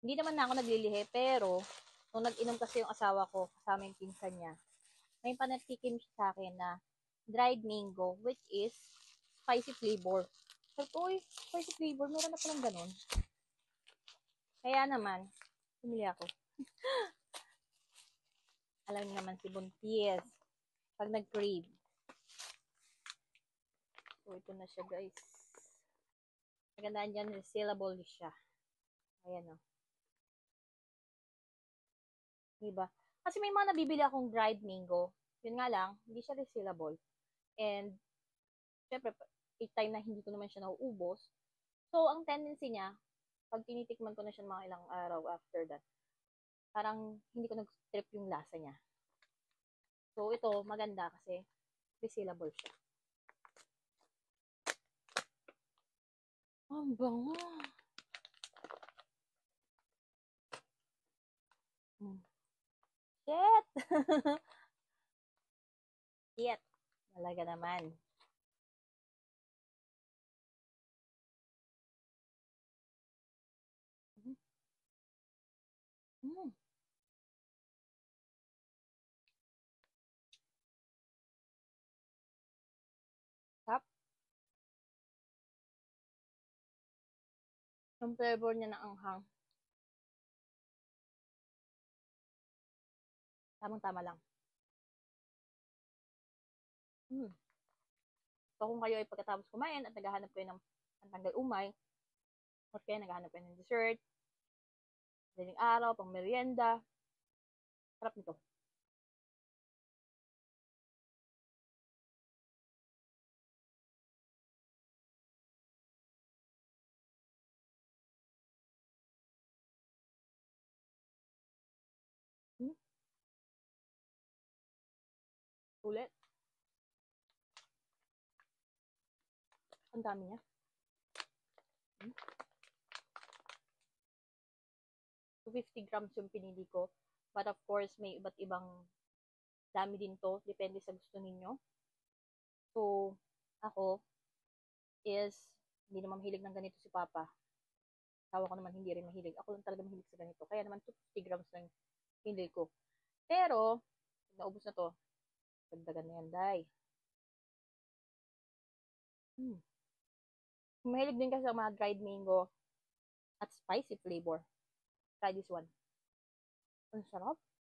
Hindi naman na ako naglilihi, pero nung nag-inom kasi yung asawa ko, kasama yung pinsan niya, may panatikim siya sa akin na dried mango, which is spicy flavor. Sabi ko, uy, spicy flavor, meron na palang ganun. Kaya naman, pumili ako. Alam niyo naman si Buntis, pag nag-crave. So, ito na siya, guys. Magandaan dyan, resealable siya. Ayan, o. Diba? Kasi may mga nabibili akong dried mango. Yun nga lang, hindi siya resealable. And, syempre, each time na hindi ko naman siya nauubos. So, ang tendency niya, pag tinitikman ko na siya mga ilang araw after that, parang hindi ko nag-trip yung lasa niya. So, ito, maganda kasi resealable siya. Ang bango. Shit! Shit! Talaga naman. Mm. Tap. Yung flavor niya na anghang. Tamang-tama lang. Mm. So, kung kayo ay pagkatapos kumain at naghahanap kayo ng pantanggal umay, or kaya naghahanap kayo ng dessert, daling araw, pang merienda, sarap nito. Mm. Ulit. Ang dami niya. Mm. 250 grams yung pinili ko. But of course, may iba't ibang dami din to. Depende sa gusto ninyo. So, ako is, hindi naman mahilig ng ganito si Papa. Tawa ko naman hindi rin mahilig. Ako lang talaga mahilig sa ganito. Kaya naman 250 grams lang pinili ko. Pero, pag naubos na to, dagdagan na yan, day. Hmm. Mahilig din kasi sa mga dried mango at spicy flavor. Try this one. Ang sarap.